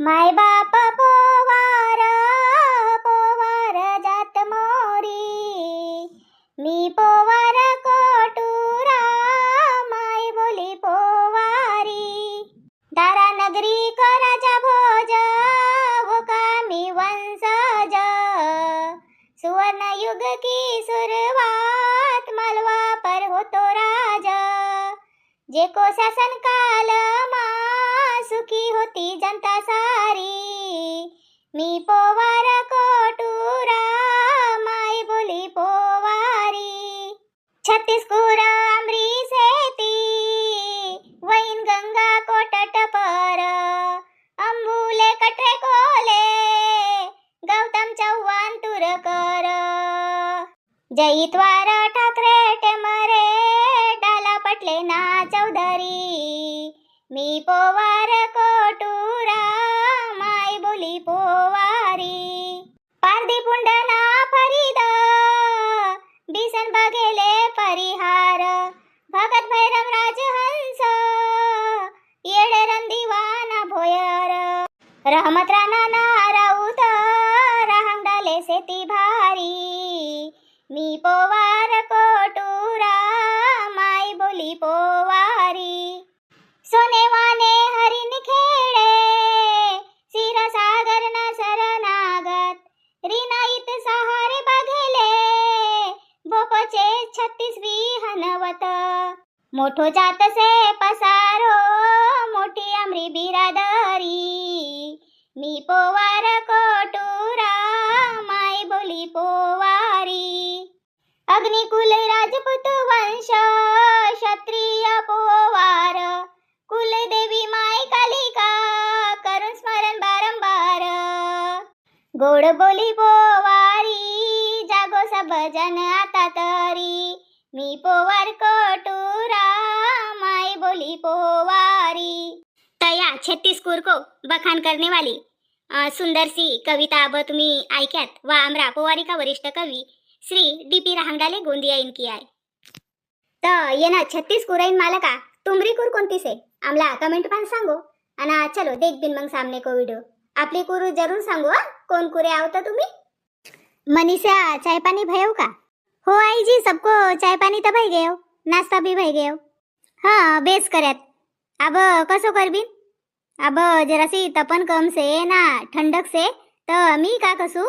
माय बाप पोवार पोवार जात मोरी, मी पोवार कोटुरा माय बोली पोवारी. दारा नगरी कराचा भोज वो कामी वंशज, सुवर्ण युग की सुरुवात मालवा पर होतो राज. जे को शासन काल मा सुखी होती जनता सारी, मी पोवार कोटुरा माय बोली पोवारी. छत्तीसगुर अमरी सेती वैन गंगा कोटट पर, अंबुले कठे कोले गौतम चव्हाण तुरकर. जयितवार ठाकरे टेमरे डाला पटले ना चौधरी, मी पोवार कोटुरा माय बोली पोवारी. पारधी पुंडना फरीद बिसन बघेले परिहार, भगत भैरव राजहंस येडे रंदीवाना भोयर. रहमत राणा ना राऊत राहंगडाले सेती भारी, मी पोवार कोटुरा माय बोली पोवारी. सोनेवाने हरिण खेळे क्षीरसागर ना सरनागत, रिनाईत सहारे बघेले भोपचे 36 हनवत. मोठो जात से पसारो मोठी अमरी बिरादरी, मी पोवार कोटुरा माय बोली पोवारी. अग्निकुल राजपूत वंश क्षत्रिय पोवार, कुलदेवी माय कालिका करून स्मरण बारंबार. गोड बोली पोवारी जागो सब जन आता तरी, मी पोवार कोटुरा माय बोली पोवारी. तया छत्तीसगढ़ को बखान करने वाली सुंदर सी कविता अब तुम्ही ऐक्यात व आमरा पोवारी का वरिष्ठ कवी श्री डी.पी. राहंगडाले गोंदिया इनकी आहे. तर ये ना छत्तीसगढ़ मालका तुमरी कुर कोणती से आमला कमेंट पण सांगो. आणि चलो देख बिन मग सामने को वीडियो आपली कुरू जरूर सांगो. कोण कुरे आवता तुम्ही. मनीषा चाय पानी भयव का. हो आई जी सबको चाय पानी तो भई गयो, नाश्ता भी भई गयो. हाँ बेस करत. अब कसो करबीन. अब जरासी तपन कम से ना ठंडक से तर मी का कसू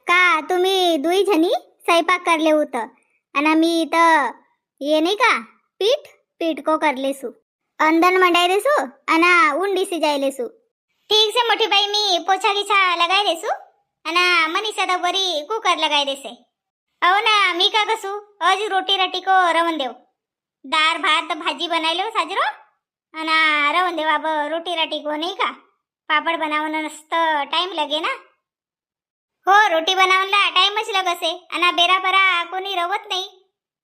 का तुम्ही दुई जणी स्वयंपाक करले होत आणि मी तर ये नाही का पीठ पीठ को कर लेसू, अंदन मंडाई देसू आणि उंडी सिजाई लेसू. ठीक से मोठी बाई मी पोछा गिछा लगाई देसू आणि मनीषा तर बरी कुकर लगाई देसे. अहो ना मी का कसू आज रोटी राटी को रवन देव, दार भात भाजी बनायलो साजरो आणि रवन देव. अब रोटी राटी को नाही का पापड बनावनं नसत टाइम लगे ना. हो रोटी बनावनला टाइमच लगसे आणि बेरा परा कोणी रवत नाही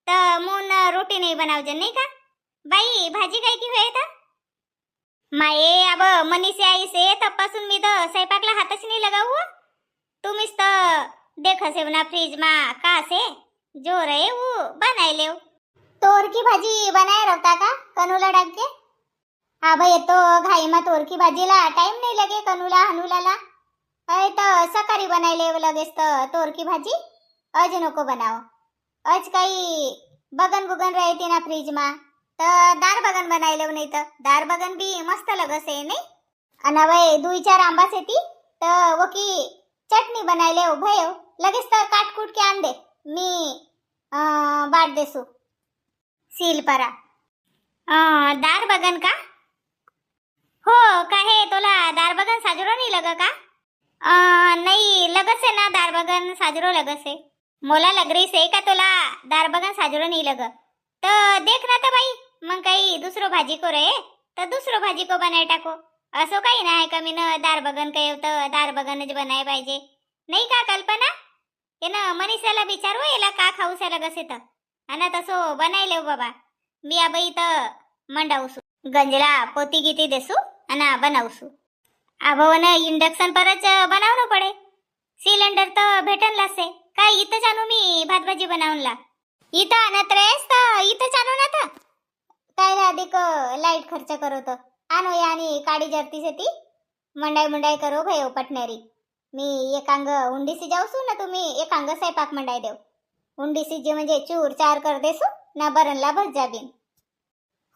तर मून रोटी नाही बनावजन नाही का. बाई भाजी काय की होय था माये. अब मनीषा आई से तपासून मी तर स्वयंपाकला हातच नाही लगावू. तुम्हीच तर देख से ना फ्रीज मा का से जो रहे वो बनाई लेव. तोर की भाजी बनाए रवता का कनूला डाक के. हा भाई तो घाई मा तोर की भाजीला टाइम नाही लगे कनूला हनुलाला. अरे तर सकाळी बनायले लगेच तर तोर की भाजी अज नको बनाव. अज काही बगन बुगन राहते ना फ्रीज मा तर दार बगन बनायले नाही तर दार बगन भी मस्त लगसे नाही. आणि वय 2-4 आंबा सेती तर वकी चटणी बनायले भयो लगेच तर काटकूट के आण दे मी बाट देसू सील परा. दार बगन का हो काहे तोला दार बगन साजरो नाही लग का. नाही लगसे ना दार बगन साजरो लगसे. मोला लग रही से का तोला दार बगन साजरो नहीं लग तर देख ना तर बाई मग काही दुसरो भाजी को रहे तर दुसरो भाजी को बनाय टाको. असो काही नाही का मी न दार बगन काय होतं दार बगनच बनाय पाहिजे नाही का कल्पना. ये ना मनीषाला विचारू याला का खाऊसा लगसे तर आणि तसो बनाय लेव बाबा. मी आबाई तर मंडावसू गंजला पोती गीती देसू आणि बनावसू. आभावन इंडक्शन परच बनावणं पडे. सिलेंडर तर भेटन लासे काय इथंच आणू मी भात भाजी बनावनला. इथं आणत रेस तर इथंच आणू ना तर काय अधिक लाईट खर्च करतो. आणू या आणि काडी जरती से ती मंडाई मंडाई करो भयो पटनेरी. मी एकांग उंडी सिजावसू ना तुम्ही एकांग स्वयंपाक मंडाई देव. उंडी सिजे म्हणजे चूर चार कर देसू ना बरणला भज्जा बिन.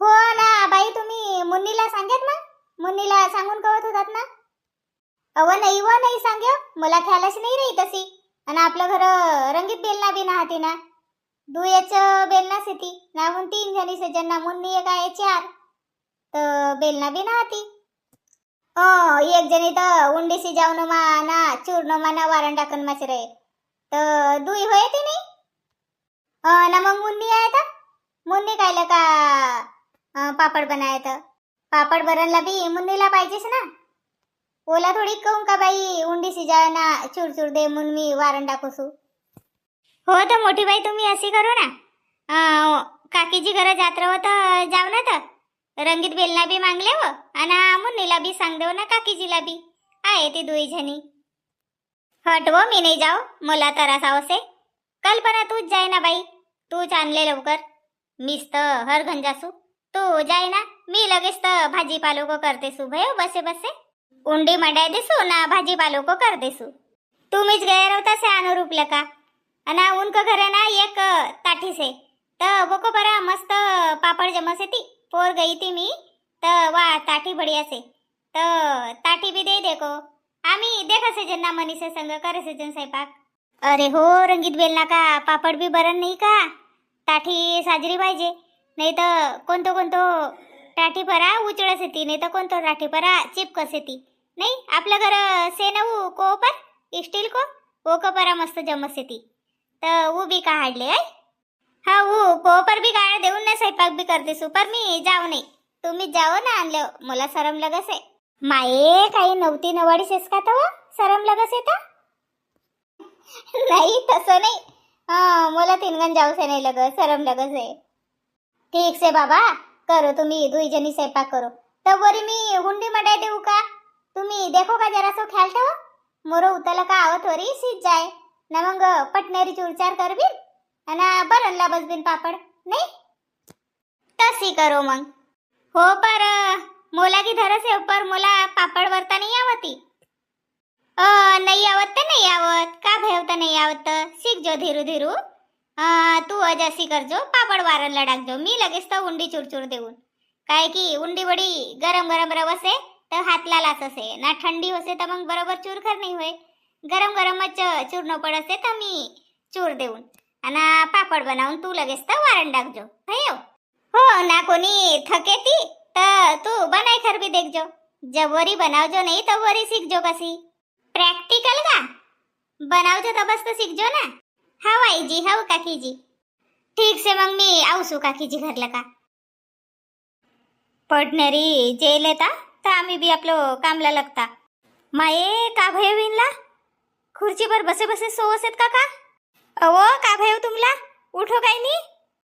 हो ना बाई तुम्ही मुन्नीला सांगेत ना. मुन्नीला सांगून कवत होतात ना. अव नाही सांग्यो मला ख्यालच नाही रही तशी. आणि आपलं घर रंगीत बेलना बी नाहती ना. दुयच बेलना सेती नाहून 3 जणी से ज्यांना मुन्नी एक आहे 4 तर बेलना बी नाहती. एक जणी तर उंडी सी जाऊन माना चूर्ण माना वारण टाकन मासरे तर दुई होय ती नाही. ना मग मुन्नी आहे तर मुन्नी कायला का पापड बनाय तर पापड बरणला बी मुन्नीला पाहिजेच ना. ओला थोडी कहून का बाई उंडी सी जाय ना चूर चूर दे मुन मी वारण टाकूसू. हो तर मोठी बाई तुम्ही अशी करू ना. काकीजी घरा जात रहो तर जाऊ ना तर रंगीत बेलना बी मागले व आणि मुन्नीला बी सांग देव ना काकीजीला बी आहे ती दुई जणी. हटवो मी नाही जाओ मला त्रास आवसे. कल्पना तूच जाय ना बाई तूच आणले लवकर. मीच तर हर घंजासू तू जाय ना. मी लगेच तर भाजीपालो को करते सु भयो बसे बसे. उंडी मंडाय देसू ना भाजीपालो को कर देसू. तुम्हीच गए रहता से अनुरूप लका अना उनका घरे ना एक ताठी से तर वो को बरा मस्त पापड़ जमसे ती पोर गई थी मी तर वा ताठी बढ़िया से तर ताठी भी दे देखो. आम्ही देखा से जन्ना मनी से संग करे से जन स्वयंपाक. अरे हो रंगीत बेलना का पापड़ भी बरन नाही का. ताठी साजरी पाहिजे नाही तर कोणतो कोणतो टाठी परा उचळस येती नाही तर कोणतो टाठी परा चिपकस येती नाही. आपलं घर सेनऊ को पर स्टील को वो को परा मस्त जमस येती तर वो भी काढले आहे. हा वो को पर भी गाळ देऊन ना स्वयंपाक भी करते सु पर मी जाऊ नाही. तुम्ही जाओ ना आणलं मला सरम लगस आहे. माये काही नव्हती नवाडी सेस का तवा सरम लगस येता. नाही तसं नाही. मला 3 गण जाऊ से नाही लगस सरम लगस आहे. ठीक से बाबा करो तुम्ही दुई जणी स्वयंपाक करो तर वरी मी हुंडी मडाय देऊ का. तुम्ही देखो का जरा सो ख्याल ठेवा. मोरो उतल का आवत वरी सीज जाय ना मग पटनेरी चूरचार करबीन आणि बरणला बसबीन पापड नाही. तशी करो मग. हो पर मोला की धरसे ऊपर मोला पापड वरता नाही आवती. नाही आवत तर नाही आवत का भेवता नाही आवत सीख जो धीरू धीरू. तू अजासी करजो पापड वारण लडाकजो मी लगेच तर उंडी चुरचुर देऊन. काय की उंडी बडी गरम गरम रवसे तर हातला लाच असे ना ठंडी होसे तर मग बरोबर चूर कर नाही होय. गरम गरमच चूर्ण पडसे तर मी चूर देऊन आणि पापड बनावून तू लगेच तर वारण टाकजो भयो. हो ना कोणी थकेती तर तू बनाय खर भी देखजो. जब वरी बनावजो नाही तर वरी सीखजो कशी. प्रॅक्टिकल का बनावजो तर बस तर सीखजो ना. हाव आईजी हाव काकीजी. ठीक से मग मी आवसू काकीजी घरला का. पटनेरी जेल येता तर आम्ही बी आपलं कामला लागता. माये का भयो विनला खुर्चीवर बसे बसे सोवसेत का. अव का भयो तुमला उठो काय नी.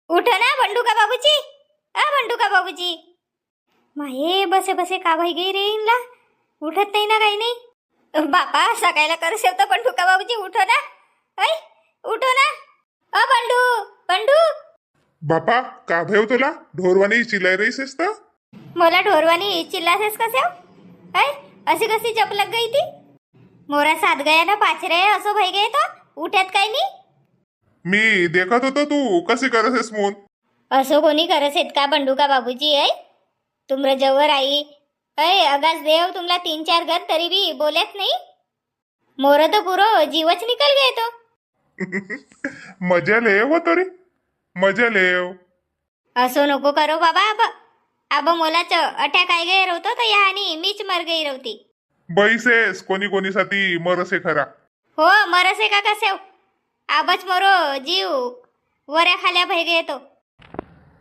उठो ना बंडू का बाबूजी. बंडू का बाबूजी. माये बसे बसे का भाई गई रे इनला उठत नाही ना काही नाही. बापा सकाळला कर शेवता बंडू का बाबूजी उठो ना. ऐ उठो ना. बंडू बंडू. बापा का भयो तुला ढोरवानी चिल्लाय रहीस तर. मला ढोरवानी चिल्लासेस कसे ऐ अशी कशी जप लग गई थी. मोरा साथ गया ना पाचरे असो भाई गए तो उठत काही नाही. मी देखत होतो तू कशी करसेस म्हणून. असो कोणी करसेत का बंडू का बाबूजी. ऐ तुमरा जवर आई ऐ अगास देव तुमला 3-4 घर तरी भी बोलत नाही. मोर तो पुरो जीवच निकल गए तो. मजा लेव हो तरी मजा लेव. असो नको करो बाबा. अब मोलाच अटॅक आई गए रवतो तर यानी मीच मर गई रवती. बैसेस कोणी कोणी साठी मरसे खरा. हो मरसे का कसे आबच मोरो जीव वऱ्या खाल्या भय गए तो.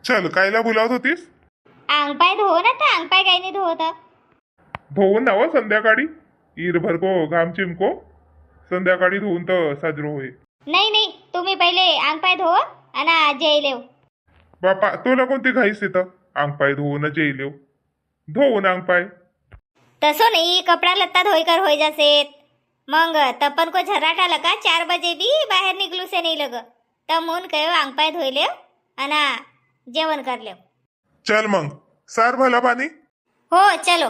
चल कायला बोलावत होतीस. अंग पाय धुवो ना तर अंग पाय काही नाही धुवत. धुवून नाव संध्याकाळी ईरभर को घाम चिमको संध्याकाळी धुवून तर साजरो होय. नाही तुम्ही पहिले अंग पाय धुवो आणि जेलेव. बापा तुला कोणती घाईस येतं अंग पाय धुवून जेलेव. धुवून अंग पाय तसो नाही कपडा लत्ता धोईकर होई जासेत. मग तपन को झराट आला का 4 बजे भी बाहेर निकलू से नाही लग तर मून कहो अंग पाय धोईलेव आणि जेवण करलेव. चल मग सार भला पाणी. हो चलो.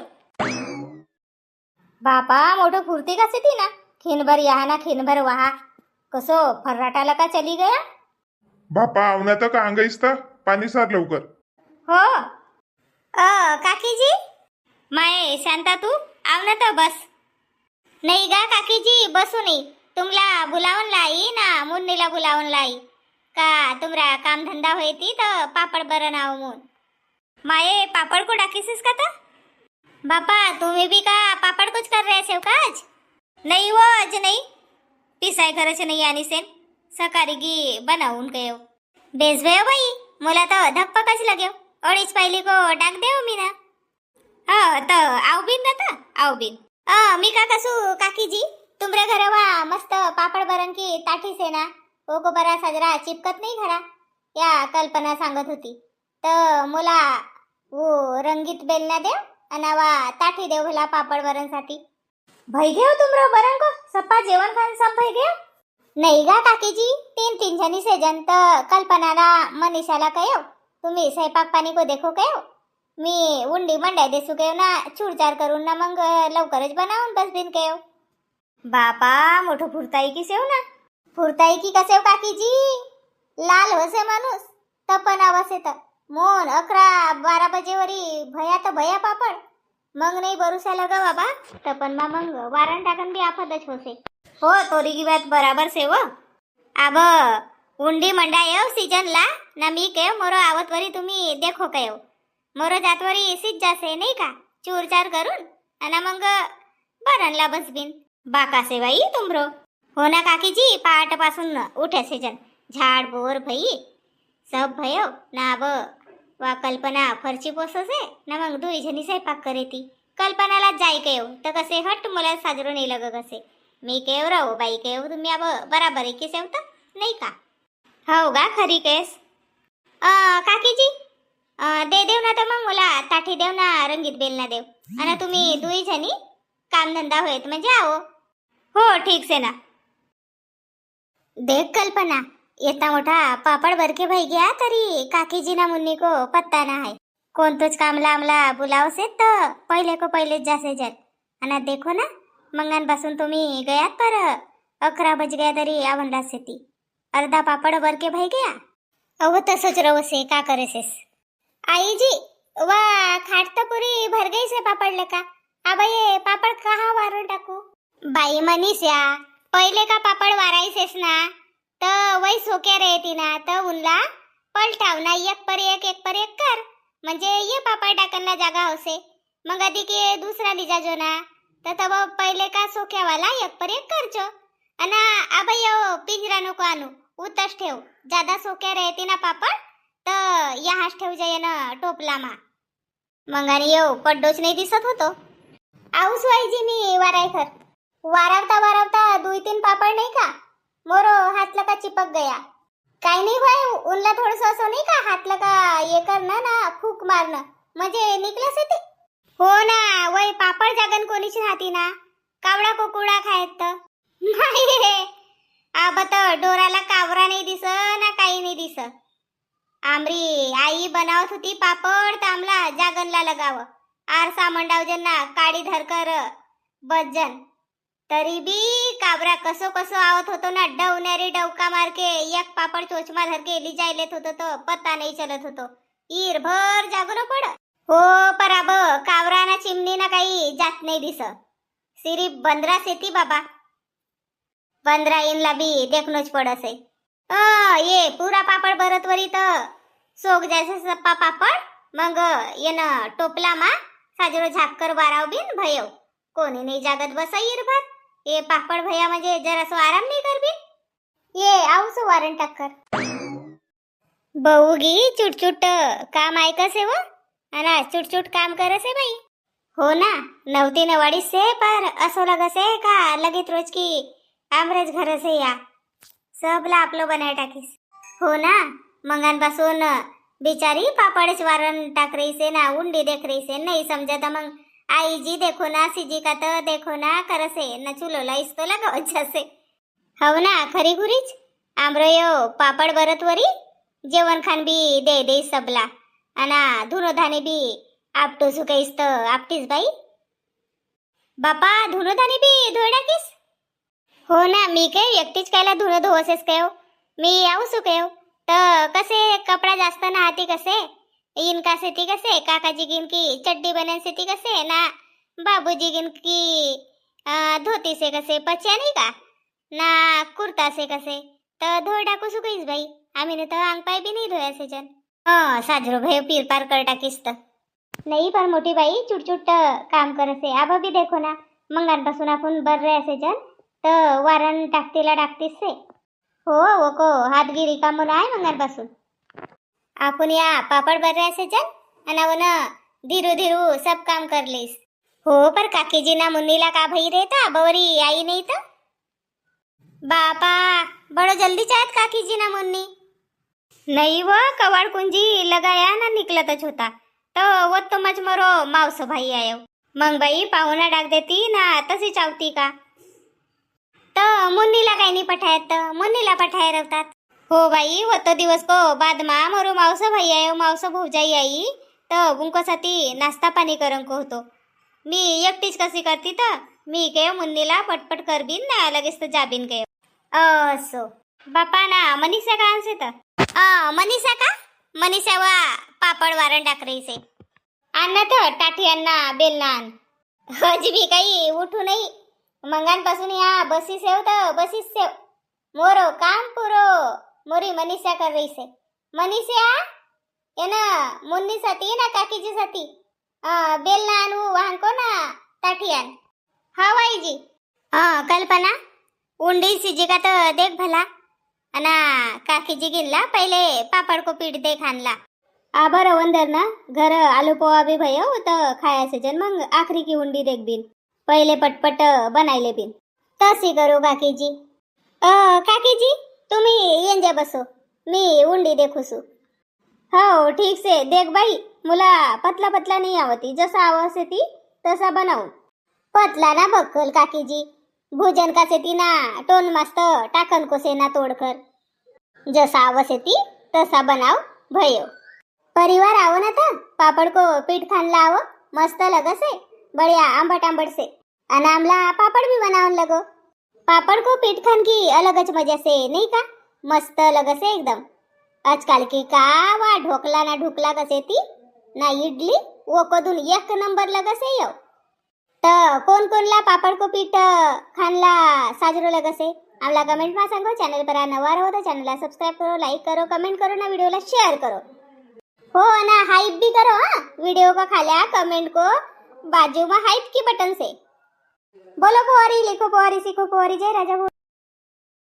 बापा मोठं फुर्ती कसे ती ना, खिनभर यहा ना खिनभर वहा, कसो फर्राटाला का चली गया. बापा आवना तर का अंगाईस तर पाणी सार लवकर. हो काकीजी, माय शांता तू आव ना तर बस. नाही गा काकीजी बसू नाही, तुमला बुलावन लाई ना मुन्नीला बुलावन लाई का तुमरा काम धंदा होती तर पापड बरं नाव मून. माये पापड को डाकीसीस का था. बापा तुम्ही भी का पापड कुछ कर रहे हो का आज. नाही वो आज नाही पिसाय करायचे नाही आणि सेन सकाळी गी बनावून कयो. बेस भे बाई मला तर धप्पकच लाग्यो, अडीच पायली को डाक देव मी ना. तर आव बिन ना तर आव बिन. मी का कसू काकीजी तुमरे घर वा मस्त पापड बरन की ताठी से ना ओ को बरा साजरा चिपकत नाही घरा. या कल्पना सांगत होती तर मला वो रंगीत बेलना देव अनावा ताठी देव भला पापड बरन साठी. भाई घेव तुमरा बरन को सप्पा जेवण खान सब भाई घेव. नाही गा काकीजी 3 जणी से जन तर कल्पनाला मनीषाला कयो तुम्ही स्वयंपाक पाणी को देखो कयो. मी उंडी मंड्या देसू कयो ना चूरचार करून ना मग लवकरच बनावून बसबीन कयो. बापा मोठं फुरताई की सेव ना. फुरताई की कसेव काकीजी, लाल होसे माणूस तपन आवसे तर मोन 11-12 बजेवरी भया तर भया पापड मग नाही बरुसा लगा बाबा तपन मा मग वारण टाकन बी आफतच होसे. हो तोरी की बात बराबर से वो. अब उंडी मंडा येव सीजन ला ना मी कयो मोरो आवतवरी तुम्ही देखो कयो मोरो जातवरी सीज जासे नाही का चूरचार करून आणि मग बरणला बसबीन. बाका से बाई तुमरो. हो ना काकीजी पहाट पासून उठे सीजन झाड बोर भई सब भयो ना. अब वा कल्पना फरची पोससे ना मग 2 जणी स्वयंपाक करे ती. कल्पनाला जाय कयो तर कसे हट मला साजरो नाही लग कसे मी केव राहू बाई केव तुम्ही अब बराबर की सेवता नाही का. हो गा खरी केस. काकीजी दे देव ना तर मग मला ताठी देव ना रंगीत बेल ना देव आणि तुम्ही 2 जणी कामधंदा होत म्हणजे आओ. हो ठीक से ना. देख कल्पना येता मोठा पापड बरके भाई गया तरी काकीजी ना मुन्नी को पत्ता ना है. कोणतोच कामला आमला बुलावसे तर पहिले को पहिलेच जासे जन. आणि देखो ना मंगन पासून तुम्ही गयात पर 11 बज गया तरी आवनला से ती अर्धा पापड बरके भाई गया. अव तसंच रवसे का करेसेस. आई जी वा खाट तर पुरी भर गई से पापड लका. अब ये पापड कहाँ वारून टाकू. बाई मनीषा पहिले का पापड वारायसेस ना तर वही सोक्या रहती ना तर उनला पलटाव ना एक पर एक कर म्हणजे ये पापड टाकन जागा होसे. मग आधी के दुसरा लिजा जो ना तर तब पहिले का सोक्यावाला एक पर एक करजो. अना अब यो पिंजरा नको आणू उतच ठेव. ज्यादा सोक्या रहती ना पापड तर यहाच ठेव जाय ना टोपला मा. मग आणि यो पड्डोच नाही दिसत होतो. आऊस वाईजी मी वारायखर वारावता 2-3 पापड नाही का मोरो हाथ लगा चिपक गया. काही नाही भाई उनला थोडस असं नाही का हात लगा ये करना ना फूक मारणं म्हणजे निकलस ते. हो ना वय पापड जागन कोणीच राहती ना कावडा कोकुडा खायत तर नाही रे. अब तर डोराला कावरा नाही दिस ना काही नाही दिस. आमरी आई बनावत होती पापड तर आमला जागनला लगाव आरसा मंडावजन ना काडी धरकर बजन तरी बी काबरा कसो आवत होतो ना डवणारी डवका मार के एक पापड चोचमा धर के ली जायलेत होतो तो पत्ता नाही चलत होतो. ईर भर जागो पड. हो पराब कावरा ना चिमणी ना काही जात नाही दिस. सिर्फ बंदरा सेती बाबा बंदरा इनला बी देखनोच पडसे. ये पूरा पापड भरतवरी तर सोग जैसे सप्पा पापड मग येन टोपला मा साजरो झाक्कर वाराव बिन भयो कोणी नाही जागत बसा ईर भर. ये पापड भया म्हणजे जरासो आराम नाही कर बिन. ये आवसो वारण टक्कर बहुगी चुटचुट काम ऐकसे व अना चुटचुट काम करसे बाई. हो ना 9-3 से पर असो लगसे का लगेच रोज की आमरेज घर से या सबला आपलो बनाय टाकीस. हो ना मंगांपासून बिचारी पापड़च वारण टाक रही से ना उंडी देख रही से नहीं समझा था मग आई जी देखो ना सीजी का तो देखो ना करसे न चुलोला इसको लगा अच्छा से. हो ना खरी खुरीच आमरो यो पापड़ बरतवरी जेवण खान बी दे सबला अना धुनो धाने बी आपटो सुकईस तो आपटीस बाई. बापा धुणं धानी बी धुई टाकीस? हो ना, मी काय एकटीच कायला धुणं धुवसेस काय हो? मी आवसू काय हो? तर कसे कपडा जास्त ना हाती कसे इन का से ती कसे काकाजी गिन की चड्डी बने से ती कसे ना बाबूजी गिन की धोती से कसे पच्या नाही का ना कुर्ता से कसे तर धोय टाकू सुकईस बाई आम्ही तर अंग पाय बी नाही धोयासे जन साजरो भाई पीर पार कर टाकीस तर नाही पर मोठी बाई चुटचुट काम करसे आबा भी देखो ना मंगांपासून आपण बर रहे असे जन तर वारण टाकतीला टाकतीस से हो वो को हातगिरी का मन आहे मंगांपासून आपण या पापड बर रहे असे जन आणि वन धीरू धीरू सब काम कर लेस हो पर काकीजी ना मुन्नीला का भई रहता बवरी आई नहीं तो बापा बड़ो जल्दी चाहत काकीजी ना मुन्नी नहीं वो कवाड़ कुंजी लगाया ना निकलतच होता तो वो तो मच मरो मावस भाई आयो मग बाई पाहुणा डाक देती ना तशी चावती का तर मुन्नीला काही नाही पठायत तर मुन्नीला पठाय रवतात हो बाई वो तो दिवस को बाद मा मरो मावस भाई आयो मावस भौजाई आई तर उनको साठी नाश्ता पाणी करन को होतो मी एकटीच कशी करती तर मी काय मुन्नीला पटपट करबीन ना लगेच तर जाबीन काय असो बापा ना मनीषा का आणसे तर मनीषा का मनीषा वा पापड वारण टाक रही से अन्ना तर टाठी अन्ना बेलना आण हजी भी काही उठू नाही मंगांपासून या बसी सेव तर बसीच सेव मोरो काम पुरो मोरी मनीषा कर रही से मनीषा ये ना मुन्नी साठी ना काकीजी साठी बेलना आणू वाहन को ना टाठी आण हा वाई जी कल्पना उंडी सिजी का तो देख भला अना काकीजी गिनला पहिले पापड़ को पीठ देख आणला आबर वंदर ना घर आलू पोहा भी भयो तर खायासे जन मग आखरी की उंडी देख बिन पहिले पटपट बनायले बिन तशी करू काकीजी काकीजी तुम्ही येंजा बसो मी उंडी देखूसू हो ठीक से देख बाई मुला पतला पतला नहीं आवती जसा आवसे ती तसा बनाऊ पतला ना बक्कल काकीजी भोजन का से ती ना टोन मस्त टाकन को से ना तोड़कर जसा आवसे ती तसा बनाव भयो परिवार आओ ना था पापड़ को पीठ खान लाओ मस्त लगसे बढ़िया आंबट आंबट से अनामला पापड़ भी बनावन लगो पापड़ को पीठ खान की अलगच मजा से नहीं का मस्त लगसे एकदम आजकाल की का वा ढोकला ना ढुकला कसे ती ना इडली वो कदून एक नंबर लगसे यो तर कोण कोणला पापड़ को पीठ खानला साजरो लगसे आमला कमेंट में सांगो चैनल पर नवा रहो तो चैनल सब्सक्राइब करो लाइक करो कमेंट करो ना वीडियो ला शेयर करो हो ना हाइप भी करो हाँ वीडियो को खाल्या कमेंट को बाजू में हाइप की बटन से बोलो पोरी लिखो पोरी सीखो पोरी जय राजा।